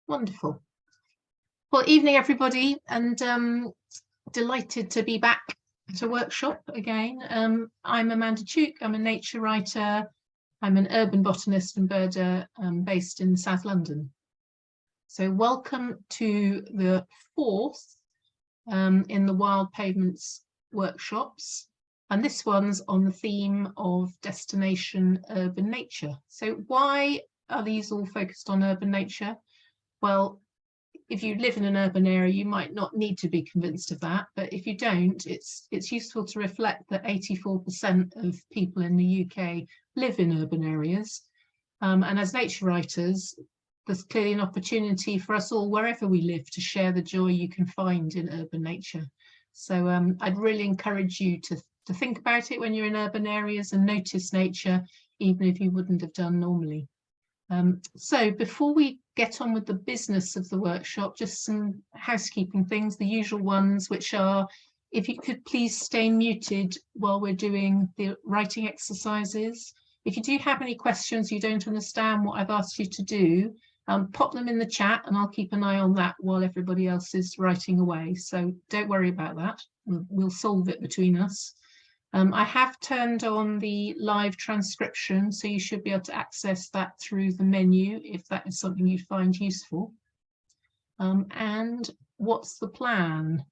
Wonderful. Well, evening everybody, and delighted to be back at a workshop again. I'm Amanda Tuke. I'm a nature writer. I'm an urban botanist and birder based in South London. So welcome to the fourth in the Wild Pavements workshops. And this one's on the theme of destination urban nature. So why are these all focused on urban nature? Well, if you live in an urban area, you might not need to be convinced of that. But if you don't, it's useful to reflect that 84% of people in the UK live in urban areas. And as nature writers, there's clearly an opportunity for us all, wherever we live, to share the joy you can find in urban nature. So I'd really encourage you to think about it when you're in urban areas and notice nature, even if you wouldn't have done normally. So before we get on with the business of the workshop, just some housekeeping things, the usual ones, which are, if you could please stay muted while we're doing the writing exercises. If you do have any questions, you don't understand what I've asked you to do, pop them in the chat and I'll keep an eye on that while everybody else is writing away. So don't worry about that. We'll solve it between us. I have turned on the live transcription, so you should be able to access that through the menu if that is something you find useful. And what's the plan?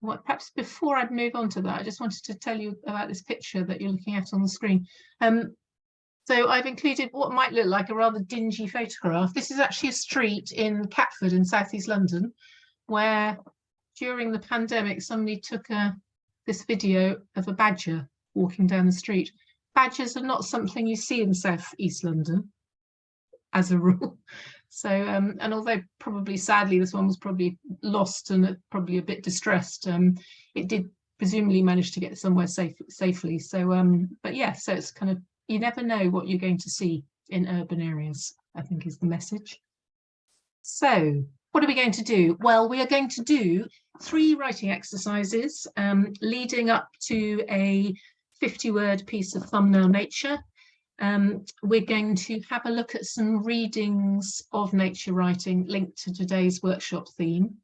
Well, perhaps before I move on to that, I just wanted to tell you about this picture that you're looking at on the screen. So I've included what might look like a rather dingy photograph. This is actually a street in Catford in southeast London, where during the pandemic, somebody took this video of a badger walking down the street. Badgers are not something you see in southeast London, as a rule. So, and although probably sadly this one was probably lost and probably a bit distressed, it did presumably manage to get somewhere safely. So, but yeah, so it's kind of, you never know what you're going to see in urban areas, I think is the message. So, what are we going to do? Well, we are going to do 3 writing exercises leading up to a 50-word piece of thumbnail nature. We're going to have a look at some readings of nature writing linked to today's workshop theme.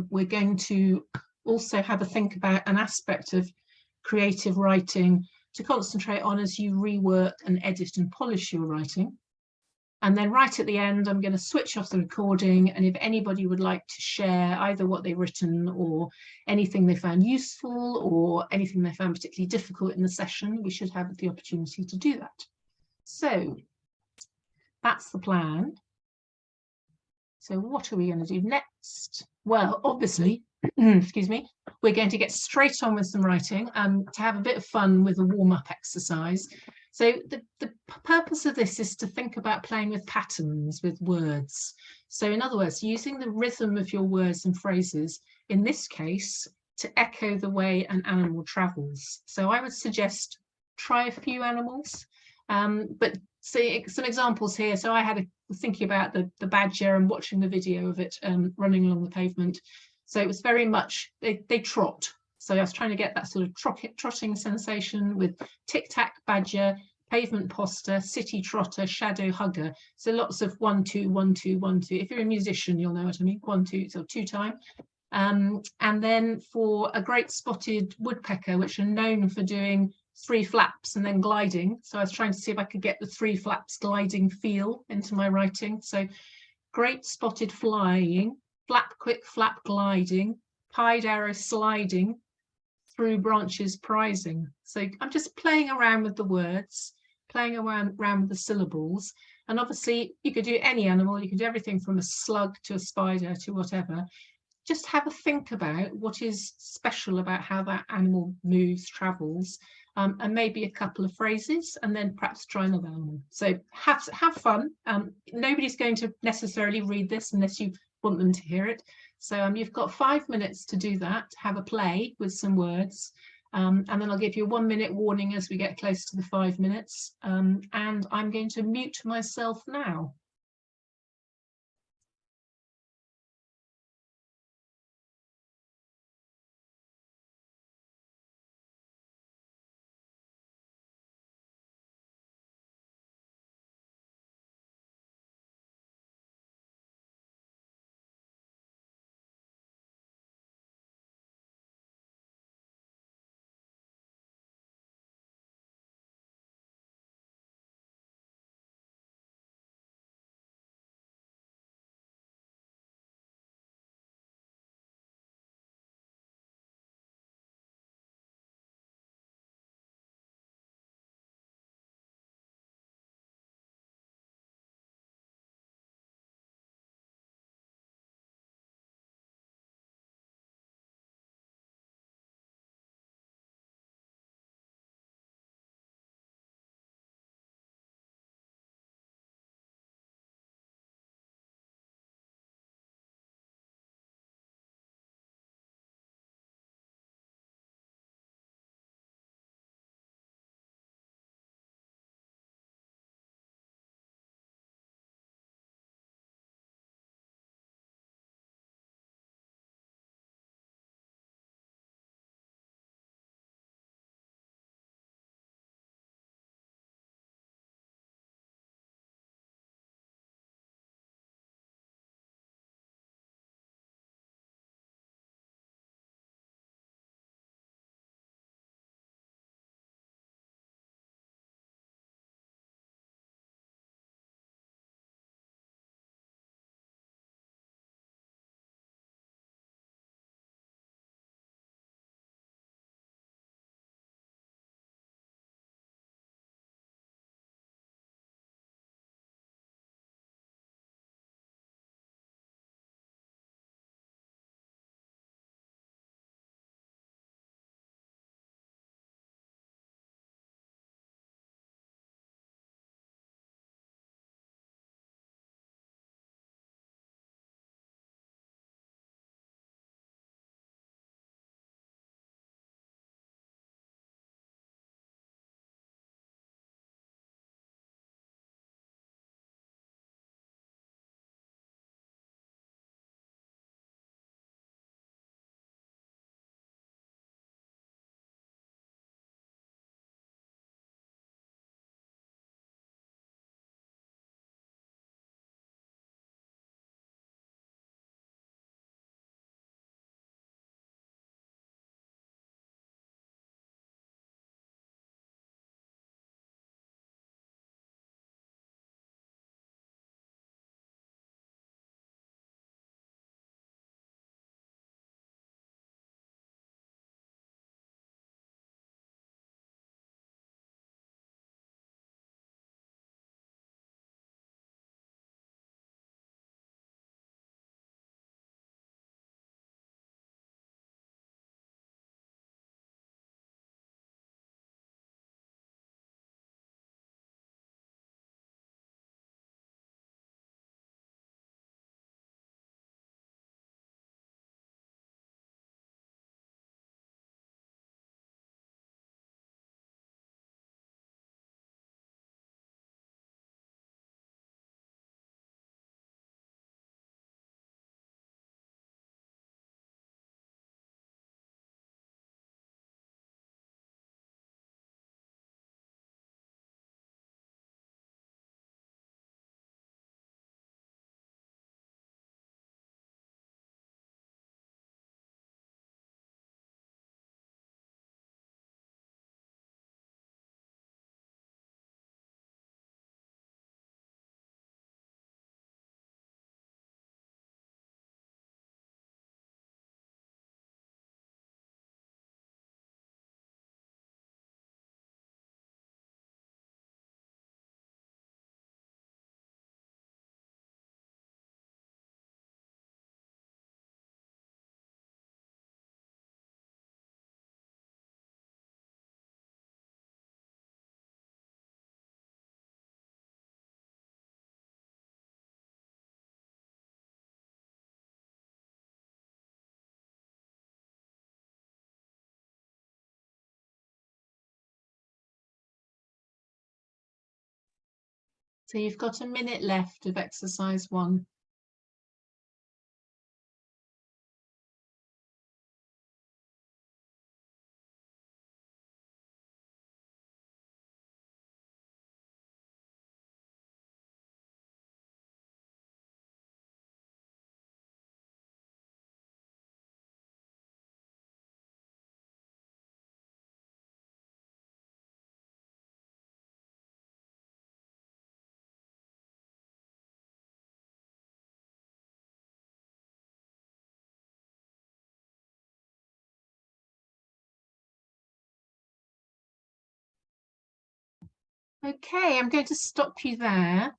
We're going to also have a think about an aspect of creative writing to concentrate on as you rework and edit and polish your writing. And then right at the end, I'm going to switch off the recording. And if anybody would like to share either what they've written or anything they found useful or anything they found particularly difficult in the session, we should have the opportunity to do that. So that's the plan. So what are we going to do next? Well, obviously, excuse me, we're going to get straight on with some writing and to have a bit of fun with a warm-up exercise. So the purpose of this is to think about playing with patterns, with words. So in other words, using the rhythm of your words and phrases, in this case, to echo the way an animal travels. So I would suggest try a few animals, but see some examples here. So I had thinking about the badger and watching the video of it running along the pavement. So it was very much, they trot. So I was trying to get that sort of trotting sensation with tic-tac badger, pavement poster, city trotter, shadow hugger. So lots of 1, 2, 1, 2, 1, 2. If you're a musician, you'll know what I mean. 1, 2, so 2 time. And then for a great spotted woodpecker, which are known for doing 3 flaps and then gliding. So I was trying to see if I could get the 3 flaps gliding feel into my writing. So great spotted flying, flap quick flap gliding, pied arrow sliding, through branches prizing. So I'm just playing around with the words, playing around with the syllables. And obviously you could do any animal, you can do everything from a slug to a spider to whatever. Just have a think about what is special about how that animal moves, travels, and maybe a couple of phrases, and then perhaps try another animal. So have fun. Nobody's going to necessarily read this unless you want them to hear it. So you've got 5 minutes to do that, have a play with some words, and then I'll give you a 1-minute warning as we get close to the 5 minutes. And I'm going to mute myself now. So you've got a minute left of exercise 1. Okay, I'm going to stop you there.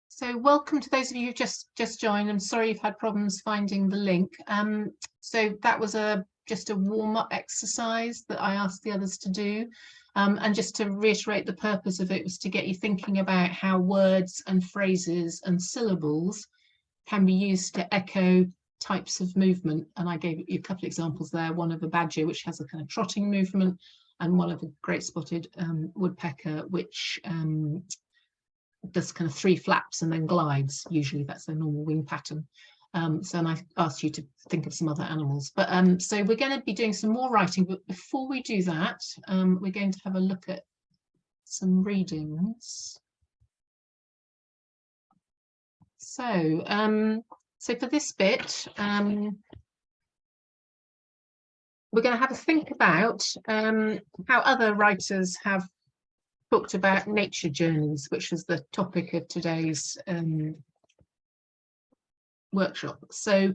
So welcome to those of you who've just joined. I'm sorry you've had problems finding the link. So that was just a warm-up exercise that I asked the others to do. And just to reiterate, the purpose of it was to get you thinking about how words and phrases and syllables can be used to echo types of movement. And I gave you a couple of examples there, one of a badger, which has a kind of trotting movement, and one of a great spotted woodpecker, which does kind of 3 flaps and then glides. Usually that's their normal wing pattern. So and I asked you to think of some other animals. But so we're going to be doing some more writing, but before we do that, we're going to have a look at some readings. So so for this bit, we're going to have a think about how other writers have talked about nature journeys, which was the topic of today's workshop. So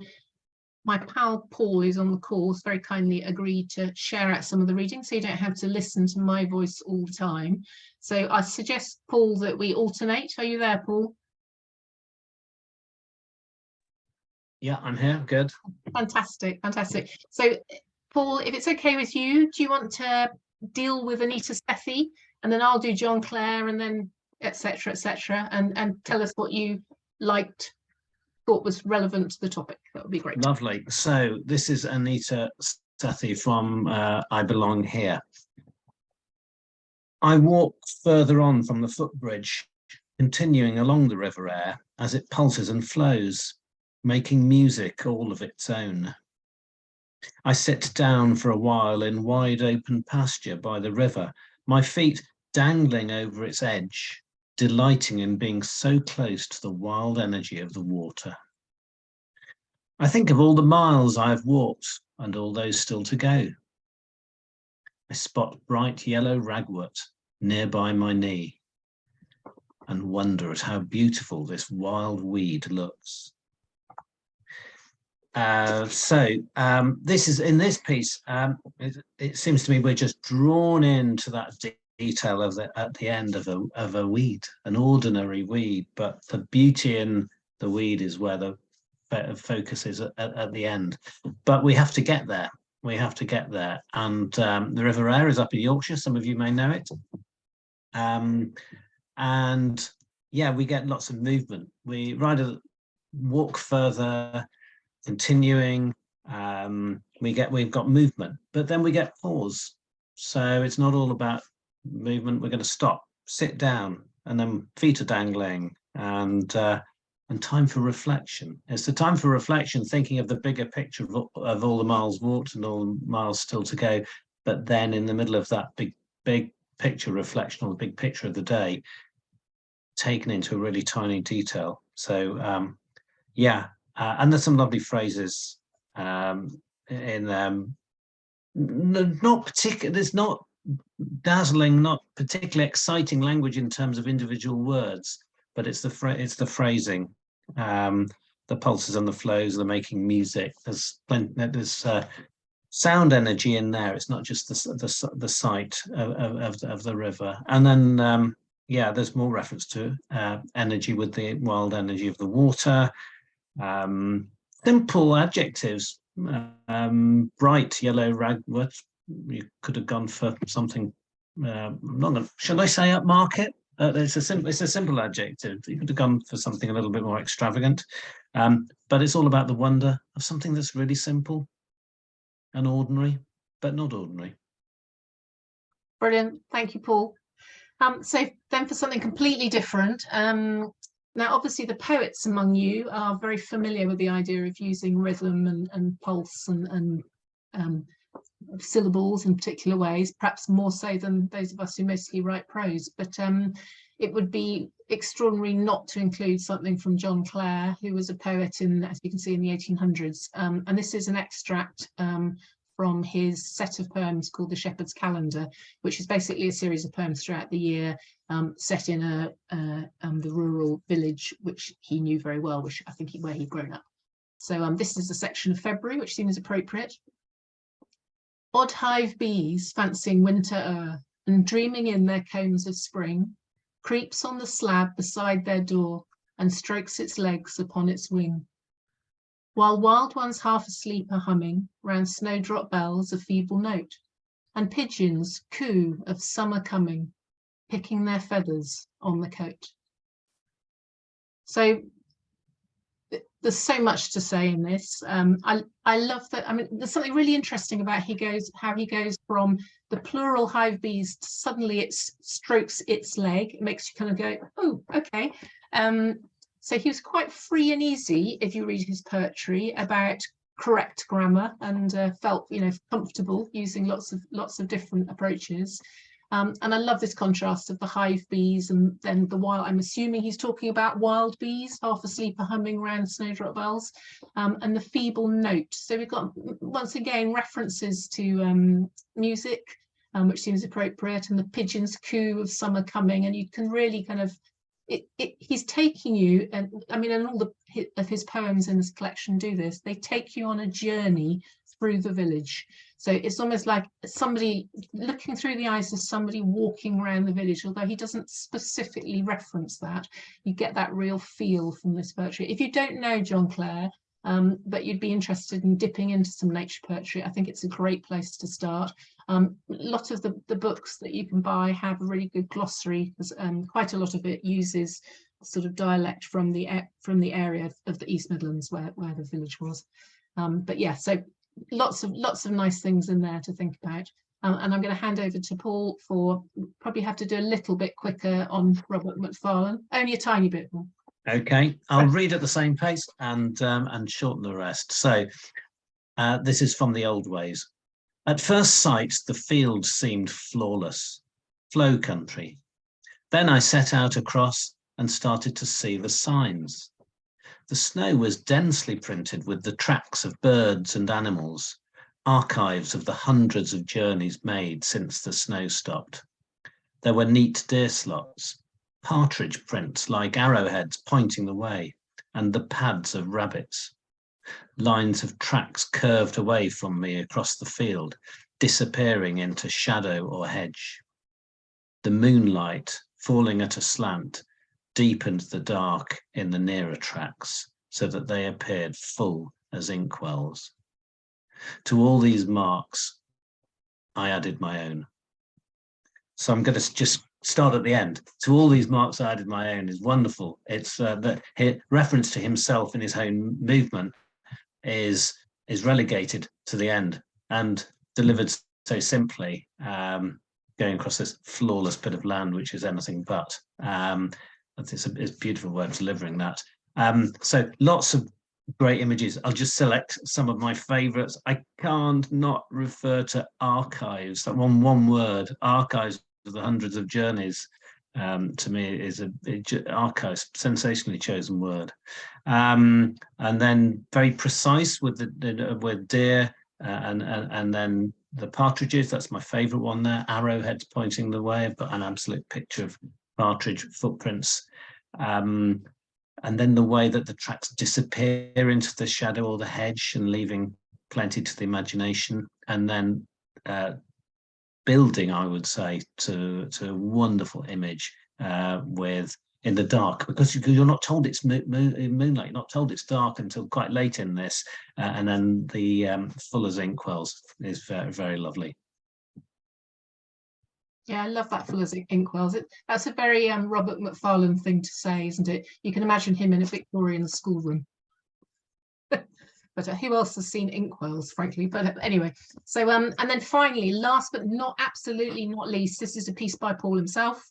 my pal Paul, who's on the call, has very kindly agreed to share out some of the reading, so you don't have to listen to my voice all the time. So I suggest, Paul, that we alternate. Are you there, Paul? Yeah, I'm here. Good. Fantastic, fantastic. So Paul, if it's okay with you, do you want to deal with Anita Sethi, and then I'll do John Clare, and then etc., and tell us what you liked, thought was relevant to the topic. That would be great. Lovely. So this is Anita Sethi from I Belong Here. I walk further on from the footbridge, continuing along the River Aire as it pulses and flows, making music all of its own. I sit down for a while in wide open pasture by the river, my feet dangling over its edge, delighting in being so close to the wild energy of the water. I think of all the miles I have walked and all those still to go. I spot bright yellow ragwort nearby my knee and wonder at how beautiful this wild weed looks. This is in this piece. It seems to me we're just drawn into that detail of at the end of a weed, an ordinary weed, but the beauty in the weed is where the focus is at the end. But we have to get there. We have to get there. And the River Aire is up in Yorkshire. Some of you may know it. And yeah, we get lots of movement. We walk further, continuing, we've got movement, but then we get pause. So it's not all about movement. We're going to stop, sit down, and then feet are dangling, and time for reflection. It's the time for reflection, thinking of the bigger picture of all the miles walked and all the miles still to go. But then in the middle of that big picture reflection on the big picture of the day, taken into a really tiny detail. So yeah. And there's some lovely phrases in not particular. There's not dazzling, not particularly exciting language in terms of individual words, but it's the phrasing, the pulses and the flows, the making music. There's sound energy in there. It's not just the sight of the river. And then yeah, there's more reference to energy with the wild energy of the water. Simple adjectives, bright yellow ragwort. You could have gone for something. Should I say upmarket? It's a simple adjective. You could have gone for something a little bit more extravagant, but it's all about the wonder of something that's really simple and ordinary, but not ordinary. Brilliant, thank you, Paul. So then for something completely different, now obviously the poets among you are very familiar with the idea of using rhythm and pulse and syllables in particular ways, perhaps more so than those of us who mostly write prose. But it would be extraordinary not to include something from John Clare, who was a poet in, as you can see, in the 1800s. And this is an extract from his set of poems called The Shepherd's Calendar, which is basically a series of poems throughout the year set in the rural village, which he knew very well, which I think where he'd grown up. So this is a section of February, which seems appropriate. Odd hive bees, fancying winter o'er, and dreaming in their combs of spring, creeps on the slab beside their door, and strokes its legs upon its wing. While wild ones half asleep are humming, round snowdrop bells a feeble note, and pigeons coo of summer coming, picking their feathers on the coat. So there's so much to say in this. I love that. I mean, there's something really interesting about how he goes from the plural hive bees to suddenly it strokes its leg. It makes you kind of go, oh, okay. So he was quite free and easy, if you read his poetry, about correct grammar, and felt, you know, comfortable using lots of different approaches. And I love this contrast of the hive bees and then the wild. I'm assuming he's talking about wild bees, half asleep or humming round snowdrop bells, and the feeble note. So we've got, once again, references to music, which seems appropriate, and the pigeons coo of summer coming. And you can really kind of, he's taking you, and I mean, and all of his poems in this collection do this. They take you on a journey through the village. So it's almost like somebody looking through the eyes of somebody walking around the village, although he doesn't specifically reference that. You get that real feel from this poetry. If you don't know John Clare, but you'd be interested in dipping into some nature poetry, I think it's a great place to start. A lot of the books that you can buy have a really good glossary, because quite a lot of it uses sort of dialect from the area of the East Midlands where the village was. But yeah, so lots of nice things in there to think about. And I'm going to hand over to Paul for, probably have to do a little bit quicker on Robert Macfarlane, only a tiny bit more. Okay, I'll read at the same pace and shorten the rest. So this is from The Old Ways. At first sight, the field seemed flawless, flow country. Then I set out across and started to see the signs. The snow was densely printed with the tracks of birds and animals, archives of the hundreds of journeys made since the snow stopped. There were neat deer slots, partridge prints like arrowheads pointing the way, and the pads of rabbits. Lines of tracks curved away from me across the field, disappearing into shadow or hedge. The moonlight, falling at a slant, deepened the dark in the nearer tracks so that they appeared full as inkwells. To all these marks, I added my own. So I'm going to just start at the end. To all these marks, I added my own is wonderful. It's the reference to himself in his own movement is relegated to the end and delivered so simply, going across this flawless bit of land, which is anything but. It's a beautiful way of delivering that. So lots of great images. I'll just select some of my favorites. I can't not refer to archives. That one word, archives of the hundreds of journeys, to me is archives, sensationally chosen word. And then very precise with with deer and then the partridges. That's my favorite one there. Arrowheads pointing the way. I've got an absolute picture of partridge footprints. And then the way that the tracks disappear into the shadow or the hedge and leaving plenty to the imagination. And then building, I would say, to a wonderful image with in the dark, because you're not told it's moonlight, you're not told it's dark until quite late in this. And then the full as inkwells is very, very lovely. Yeah, I love that full as inkwells. That's a very Robert Macfarlane thing to say, isn't it? You can imagine him in a Victorian schoolroom. But who else has seen inkwells, frankly? But anyway, so and then finally, last but not absolutely not least, this is a piece by Paul himself.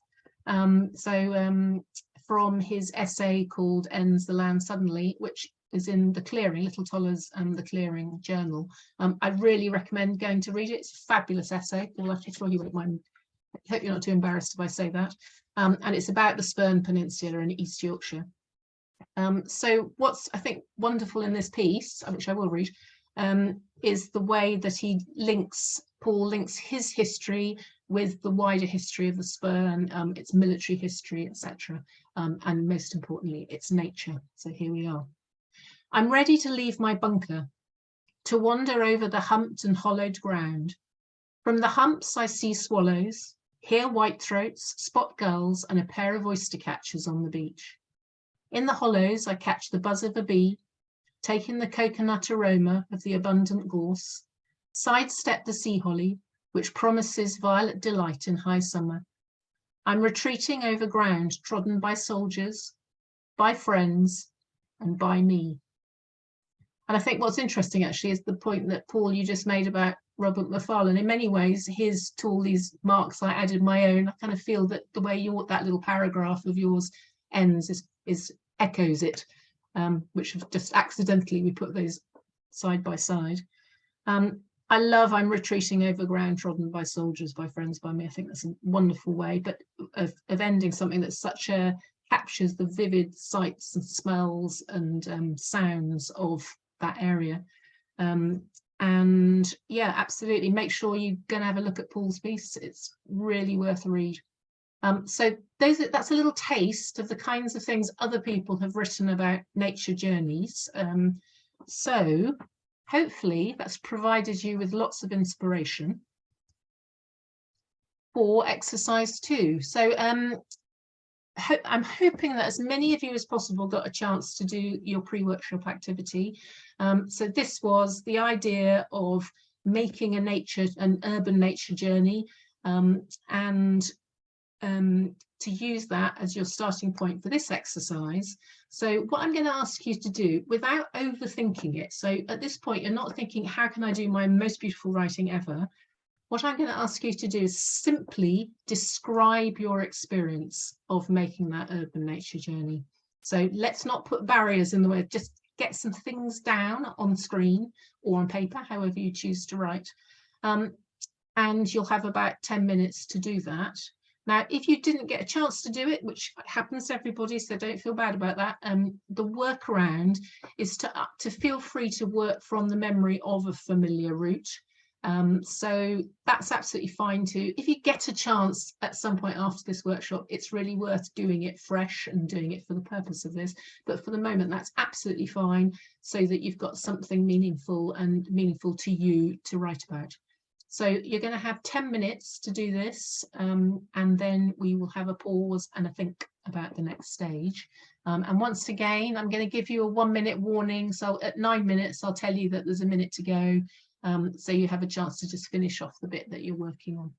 From his essay called Ends the Land Suddenly, which is in The Clearing, Little Toller's The Clearing journal. I really recommend going to read it. It's a fabulous essay. Well, I'm sure you won't mind. I hope you're not too embarrassed if I say that. And it's about the Spurn Peninsula in East Yorkshire. So what's, I think, wonderful in this piece, which I will read, is the way that Paul links his history with the wider history of the Spurn, its military history, etc. And most importantly, its nature. So here we are. I'm ready to leave my bunker, to wander over the humped and hollowed ground. From the humps I see swallows, hear whitethroats, spot gulls, and a pair of oyster catchers on the beach. In the hollows I catch the buzz of a bee, take in the coconut aroma of the abundant gorse, sidestep the sea holly, which promises violet delight in high summer. I'm retreating over ground trodden by soldiers, by friends, and by me. And I think what's interesting actually is the point that, Paul, you just made about Robert Macfarlane. In many ways, to all these marks I added my own. I kind of feel that the way that little paragraph of yours ends echoes it, which just accidentally we put those side by side. I love I'm retreating over ground trodden by soldiers, by friends, by me. I think that's a wonderful way, but of ending something that captures the vivid sights and smells and sounds of that area. And yeah, absolutely, make sure you're going to have a look at Paul's piece. It's really worth a read. So that's a little taste of the kinds of things other people have written about nature journeys. So hopefully that's provided you with lots of inspiration for exercise 2. So I'm hoping that as many of you as possible got a chance to do your pre-workshop activity. So this was the idea of making an urban nature journey, and to use that as your starting point for this exercise. So what I'm going to ask you to do, without overthinking it, so at this point you're not thinking, how can I do my most beautiful writing ever? What I'm going to ask you to do is simply describe your experience of making that urban nature journey. So let's not put barriers in the way, just get some things down on screen or on paper, however you choose to write. And you'll have about 10 minutes to do that. Now, if you didn't get a chance to do it, which happens to everybody, so don't feel bad about that, the workaround is to feel free to work from the memory of a familiar route. So that's absolutely fine too. If you get a chance at some point after this workshop, it's really worth doing it fresh and doing it for the purpose of this. But for the moment, that's absolutely fine, so that you've got something meaningful to you to write about. So you're going to have 10 minutes to do this, and then we will have a pause and a think about the next stage. And once again, I'm going to give you a 1-minute warning. So at 9 minutes, I'll tell you that there's a minute to go. So you have a chance to just finish off the bit that you're working on.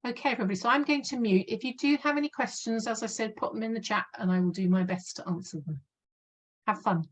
Okay, everybody, so I'm going to mute. If you do have any questions, as I said, put them in the chat and I will do my best to answer them. Have fun.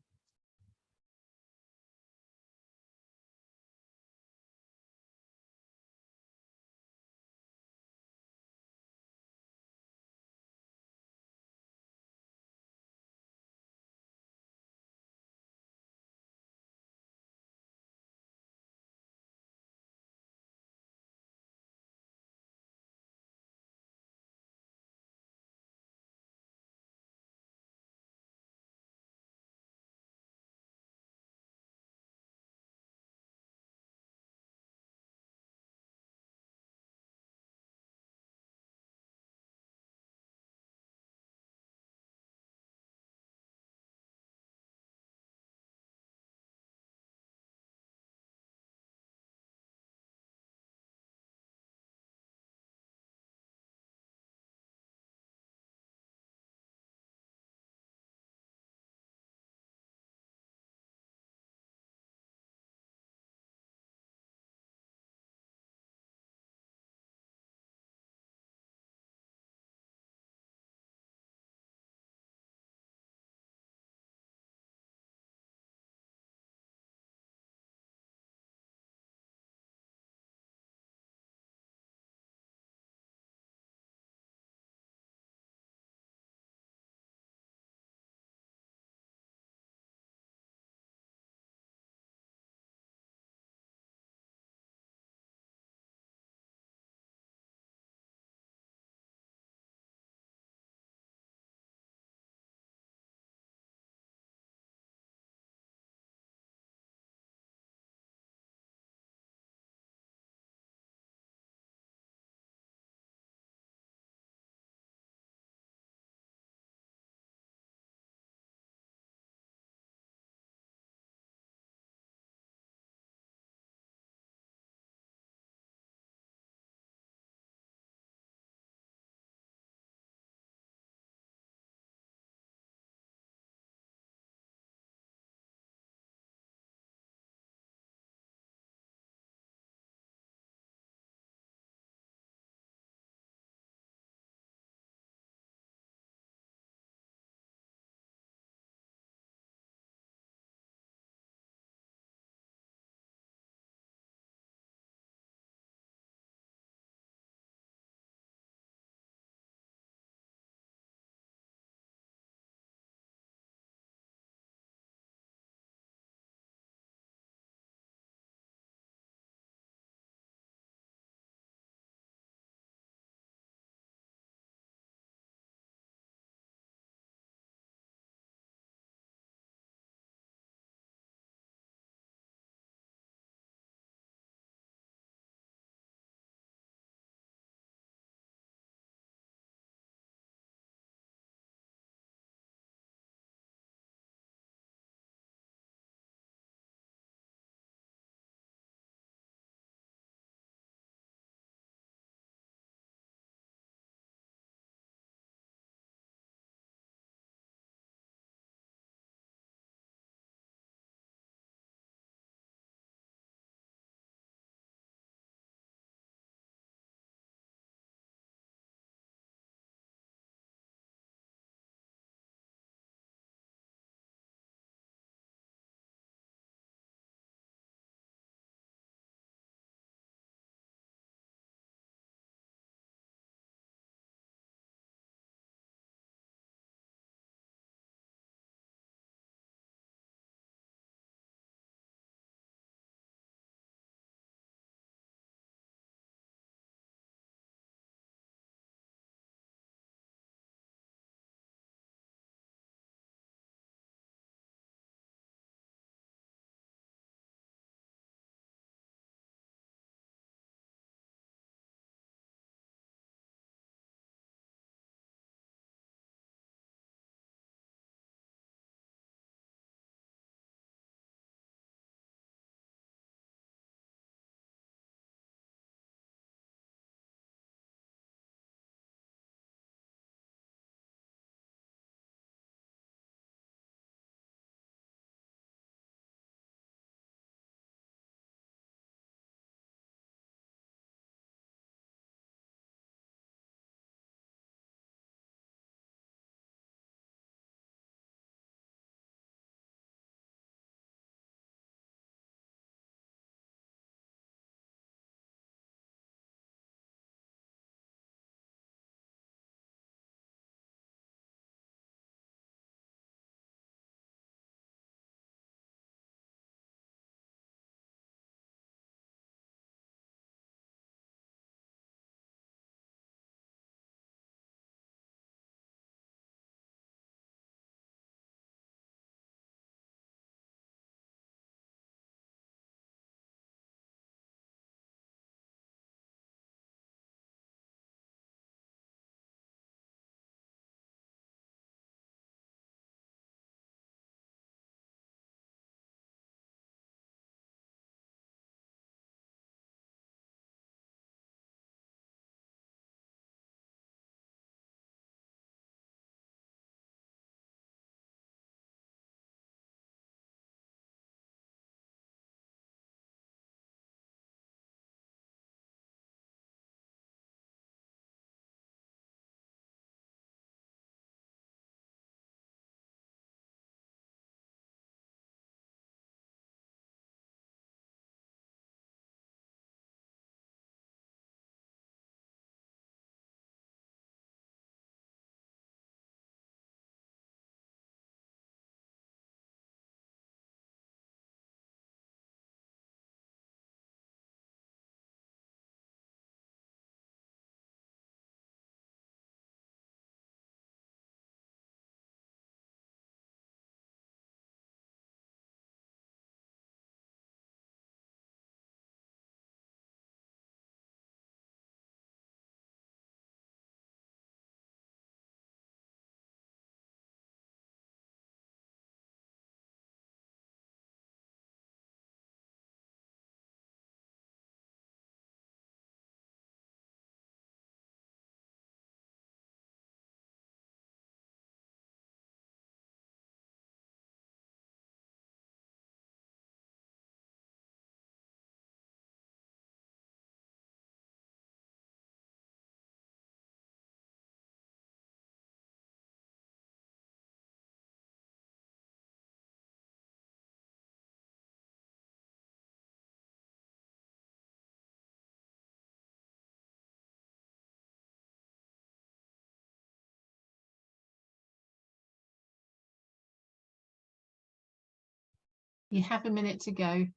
You have a minute to go.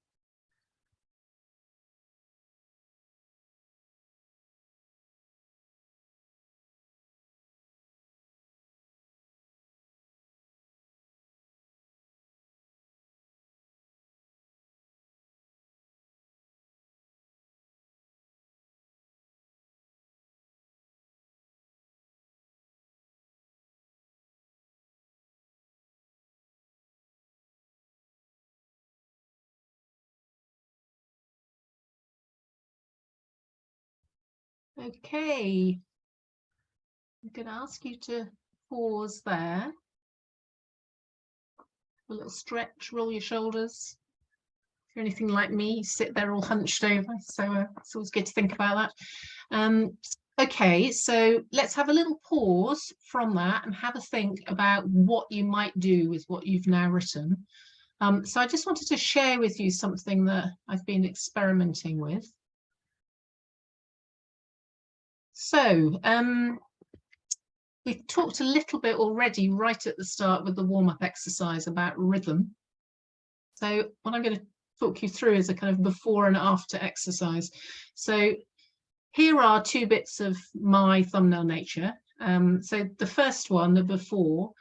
Okay, I'm going to ask you to pause there. A little stretch, roll your shoulders. If you're anything like me, you sit there all hunched over, so it's always good to think about that. Okay, so let's have a little pause from that and have a think about what you might do with what you've now written. So I just wanted to share with you something that I've been experimenting with. So we've talked a little bit already right at the start with the warm-up exercise about rhythm. So what I'm going to talk you through is a kind of before and after exercise. So here are two bits of my thumbnail nature. So the first one, the before,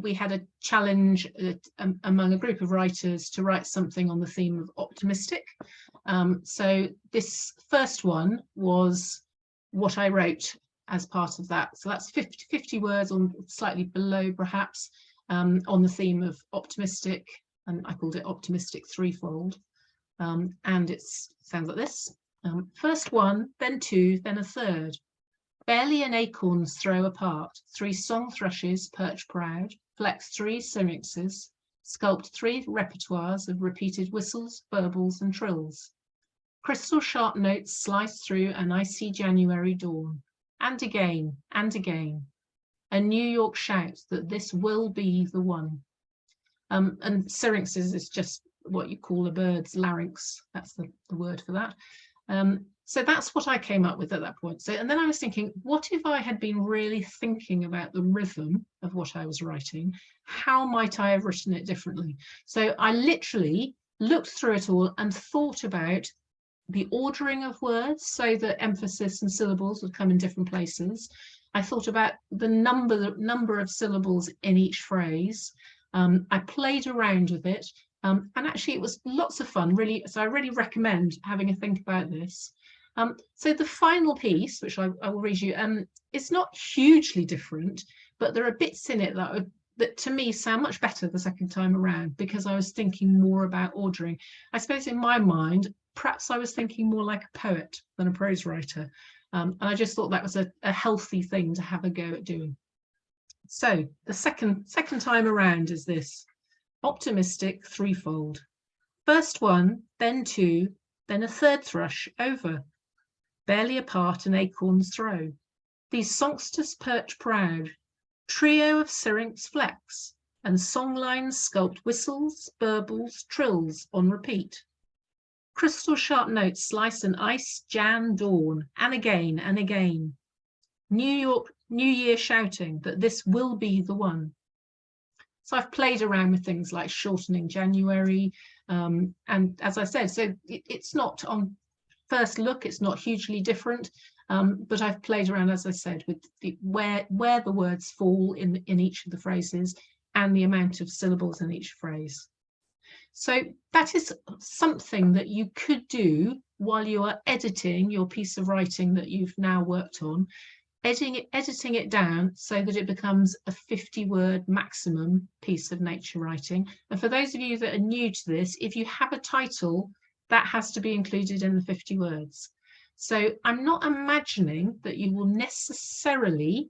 we had a challenge among a group of writers to write something on the theme of optimistic. So this first one was what I wrote as part of that. So that's 50 words, on slightly below perhaps, on the theme of optimistic, and I called it optimistic threefold. And it sounds like this. First one, then two, then a third. Barely an acorn's throw apart, 3 song thrushes perch proud, flex 3 syrinxes, sculpt 3 repertoires of repeated whistles, burbles and trills. Crystal sharp notes slice through an icy January dawn, and again, a New York shout that this will be the one. And syrinxes is just what you call a bird's larynx. That's the word for that. So that's what I came up with at that point. So, and then I was thinking, what if I had been really thinking about the rhythm of what I was writing? How might I have written it differently? So I literally looked through it all and thought about the ordering of words so that emphasis and syllables would come in different places. I thought about the number of syllables in each phrase. I played around with it, and actually it was lots of fun, really. So I really recommend having a think about this. So the final piece, which I will read you, is not hugely different, but there are bits in it that to me sound much better the second time around, because I was thinking more about ordering. I suppose in my mind, perhaps I was thinking more like a poet than a prose writer. And I just thought that was a healthy thing to have a go at doing. So the second time around is this: optimistic threefold. First one, then two, then a third thrush over. Barely apart an acorn's throw. These songsters perch proud. Trio of syrinx flex, and songlines sculpt whistles, burbles, trills on repeat. Crystal sharp notes slice an ice Jan dawn, and again. New Year shouting that this will be the one. So I've played around with things like shortening January, and as I said, so it's not on first look, it's not hugely different, but I've played around, as I said, with where the words fall in each of the phrases and the amount of syllables in each phrase. So that is something that you could do while you are editing your piece of writing that you've now worked on, editing it down so that it becomes a 50-word maximum piece of nature writing. And for those of you that are new to this, if you have a title, that has to be included in the 50 words. So I'm not imagining that you will necessarily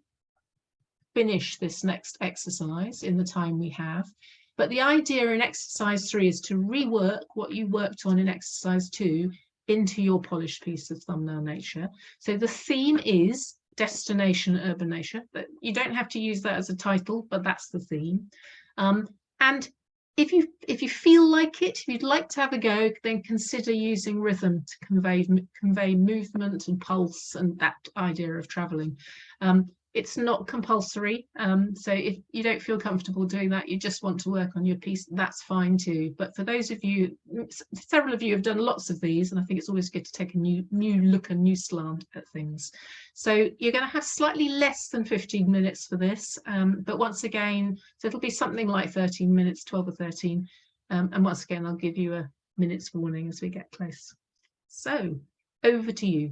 finish this next exercise in the time we have, but the idea in exercise 3 is to rework what you worked on in exercise 2 into your polished piece of thumbnail nature. So the theme is destination urban nature, but you don't have to use that as a title, but that's the theme. And if you feel like it, if you'd like to have a go, then consider using rhythm to convey movement and pulse and that idea of traveling. It's not compulsory. So if you don't feel comfortable doing that, you just want to work on your piece, that's fine too. But for those of you, several of you have done lots of these, and I think it's always good to take a new look, a new slant at things. So you're going to have slightly less than 15 minutes for this, but once again, so it'll be something like 13 minutes, 12 or 13. And once again, I'll give you a minute's warning as we get close. So over to you.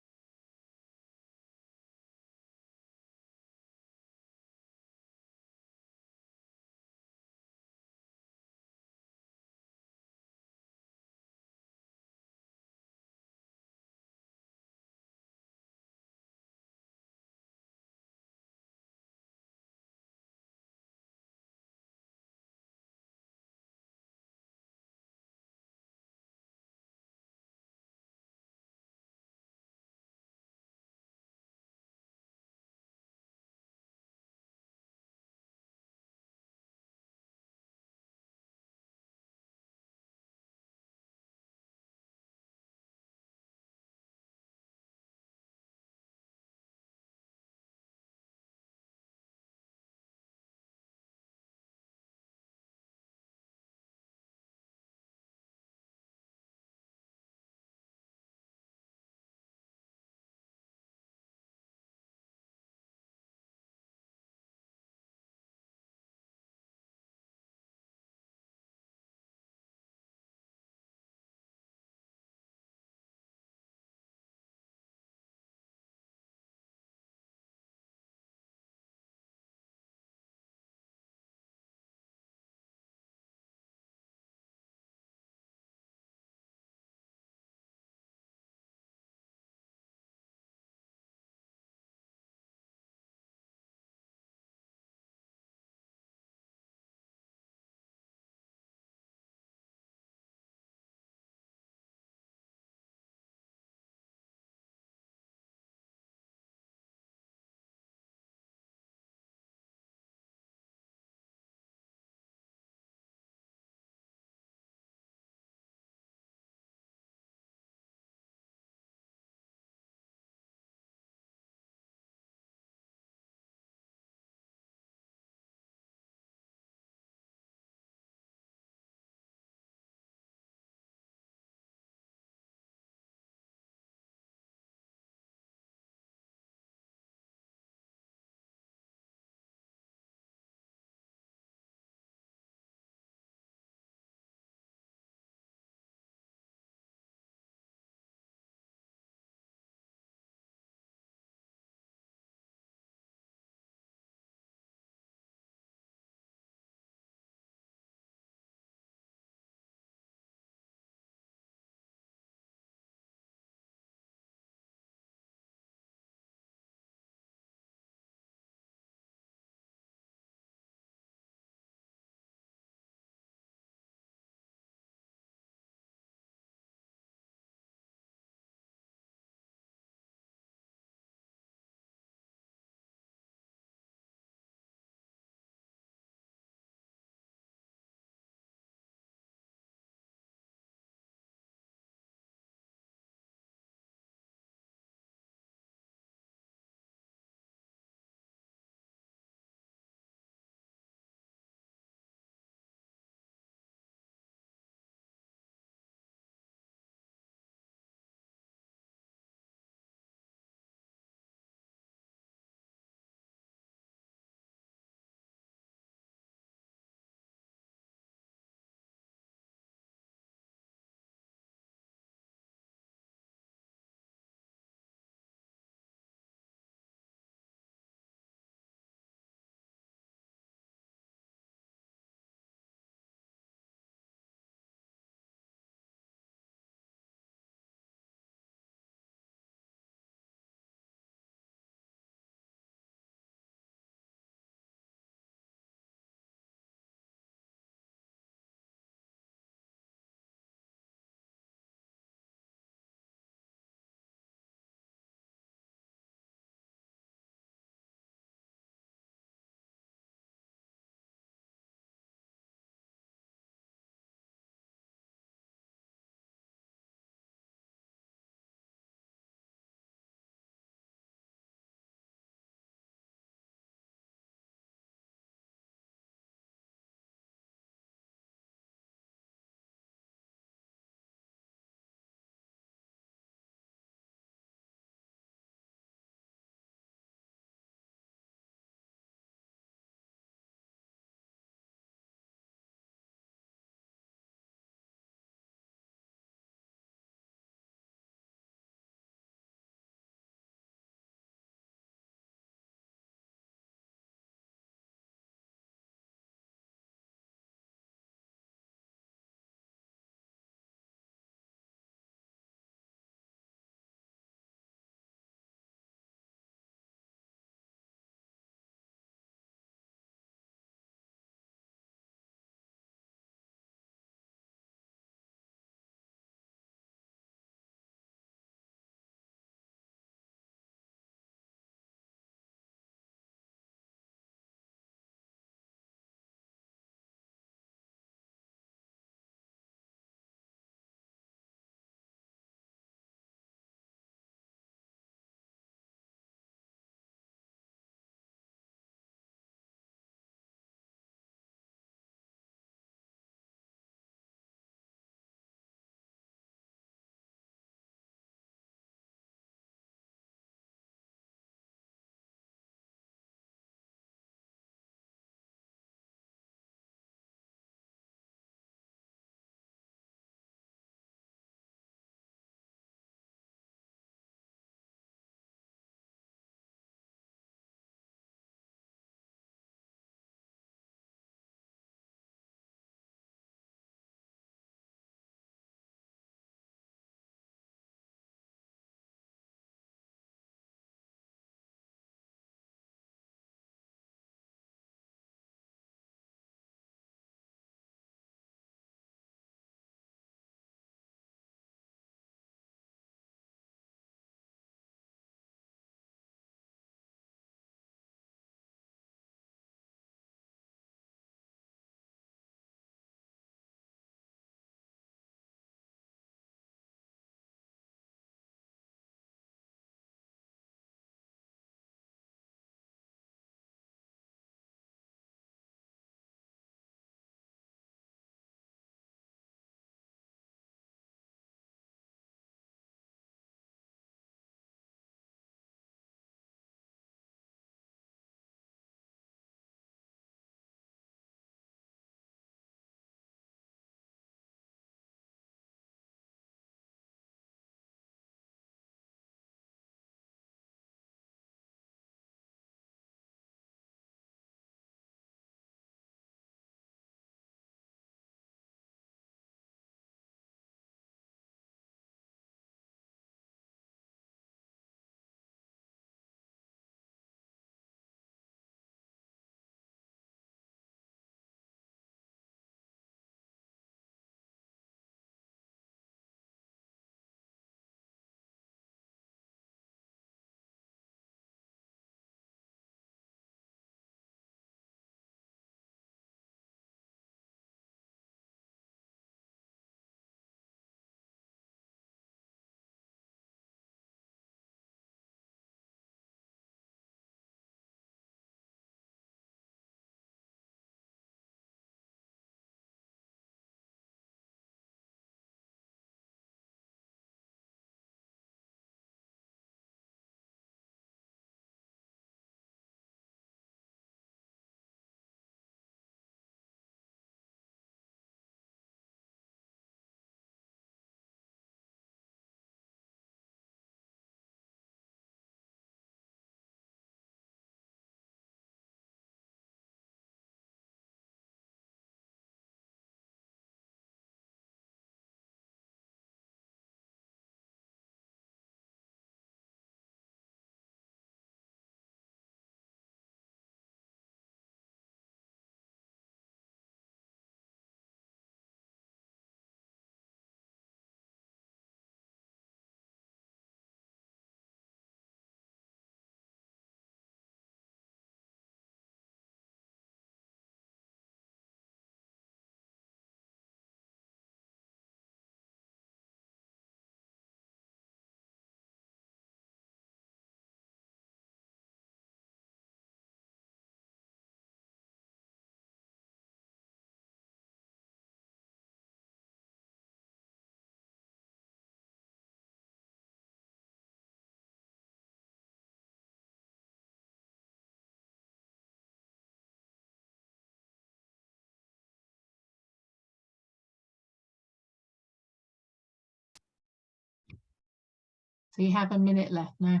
So you have a minute left now.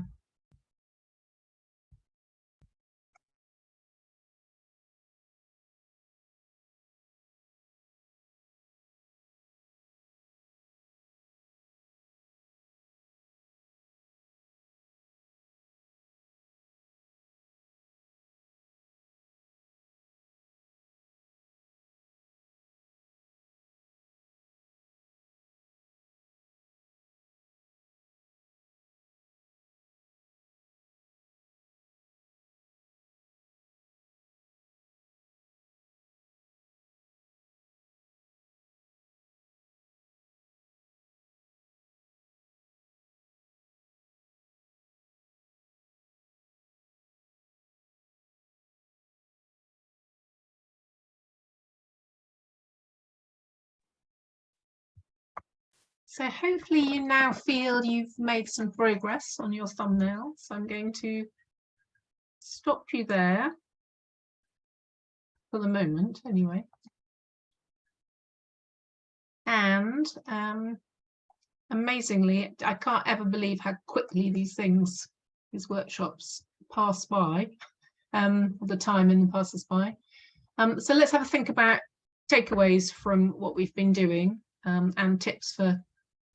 So hopefully you now feel you've made some progress on your thumbnail. So I'm going to stop you there for the moment anyway. And amazingly, I can't ever believe how quickly these workshops pass by, the time in the passes by. So let's have a think about takeaways from what we've been doing, and tips for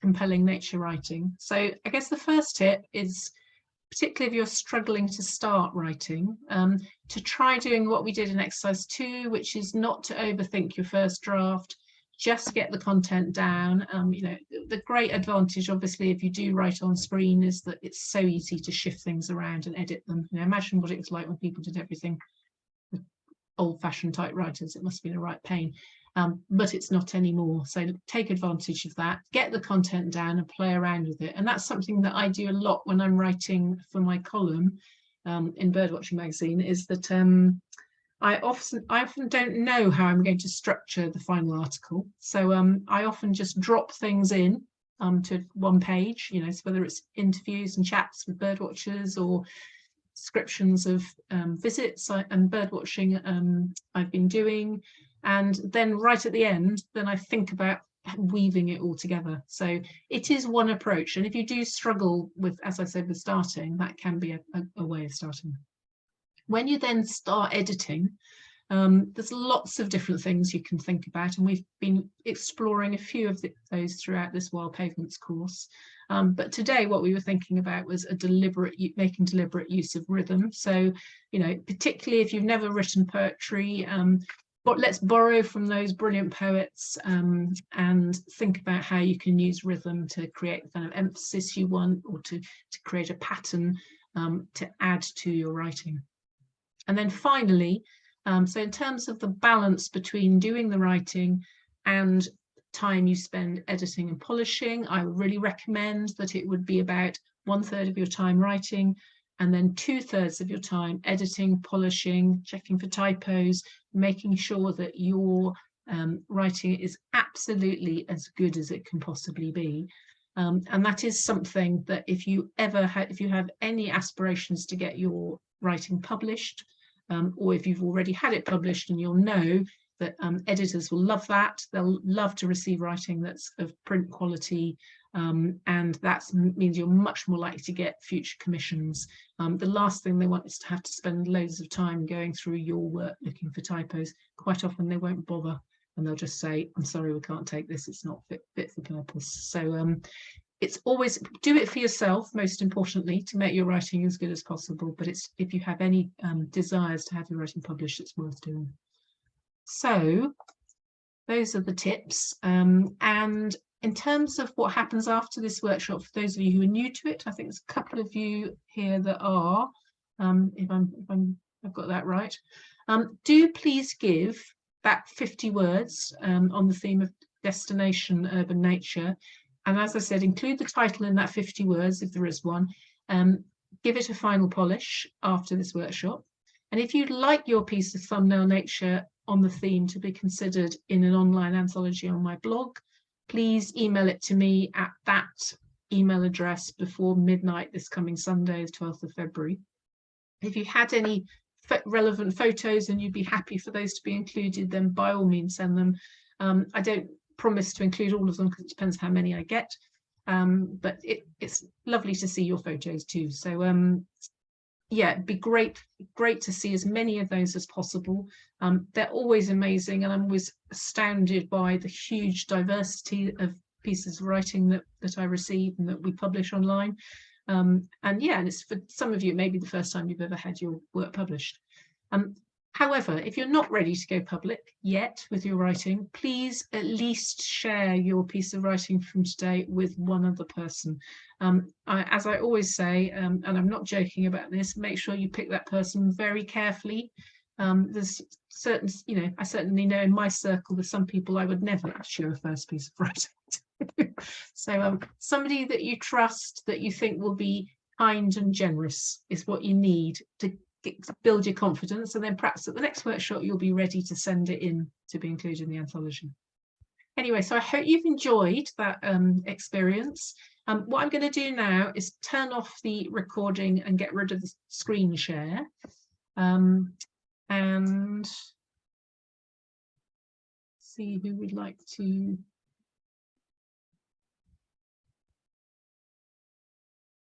compelling nature writing. So I guess the first tip is, particularly if you're struggling to start writing, to try doing what we did in exercise 2, which is not to overthink your first draft, just get the content down. You know, the great advantage, obviously, if you do write on screen, is that it's so easy to shift things around and edit them. You know, imagine what it was like when people did everything with old-fashioned typewriters. It must have been a right pain. But it's not anymore. So take advantage of that, get the content down and play around with it. And that's something that I do a lot when I'm writing for my column in Birdwatching Magazine, is that I often don't know how I'm going to structure the final article. So I often just drop things in to one page, you know, so whether it's interviews and chats with birdwatchers or descriptions of visits and birdwatching I've been doing. And then right at the end, then I think about weaving it all together. So it is one approach. And if you do struggle with, as I said, with starting, that can be a way of starting. When you then start editing, there's lots of different things you can think about. And we've been exploring a few of those throughout this Wild Pavements course. But today what we were thinking about was making deliberate use of rhythm. So, you know, particularly if you've never written poetry, but let's borrow from those brilliant poets and think about how you can use rhythm to create the kind of emphasis you want, or to create a pattern to add to your writing. And then finally, so in terms of the balance between doing the writing and time you spend editing and polishing, I would really recommend that it would be about 1/3 of your time writing, and then 2/3 of your time editing, polishing, checking for typos, making sure that your writing is absolutely as good as it can possibly be. And that is something that if you have any aspirations to get your writing published, or if you've already had it published, and you'll know that editors will love that. They'll love to receive writing that's of print quality, and that means you're much more likely to get future commissions. The last thing they want is to have to spend loads of time going through your work looking for typos. Quite often they won't bother, and they'll just say, I'm sorry, we can't take this, it's not fit for purpose. So it's always do it for yourself, most importantly, to make your writing as good as possible. But it's, if you have any desires to have your writing published, it's worth doing. So those are the tips. And in terms of what happens after this workshop, for those of you who are new to it, I think there's a couple of you here that are, if I've got that right, do please give back 50 words on the theme of destination urban nature. And as I said, include the title in that 50 words, if there is one. Give it a final polish after this workshop. And if you'd like your piece of thumbnail nature on the theme to be considered in an online anthology on my blog, please email it to me at that email address before midnight this coming Sunday, the 12th of February. If you had any relevant photos and you'd be happy for those to be included, then by all means send them. I don't promise to include all of them because it depends how many I get. But it's lovely to see your photos too. So yeah, it'd be great to see as many of those as possible. They're always amazing, and I'm always astounded by the huge diversity of pieces of writing that I receive and that we publish online. And yeah, and it's for some of you, maybe the first time you've ever had your work published. However, if you're not ready to go public yet with your writing, please at least share your piece of writing from today with one other person. As I always say, and I'm not joking about this, make sure you pick that person very carefully. There's certain, I certainly know in my circle there's some people I would never share a first piece of writing. So somebody that you trust, that you think will be kind and generous, is what you need to build your confidence, and then perhaps at the next workshop you'll be ready to send it in to be included in the anthology. Anyway, so I hope you've enjoyed that experience. What I'm going to do now is turn off the recording and get rid of the screen share, and see who would like to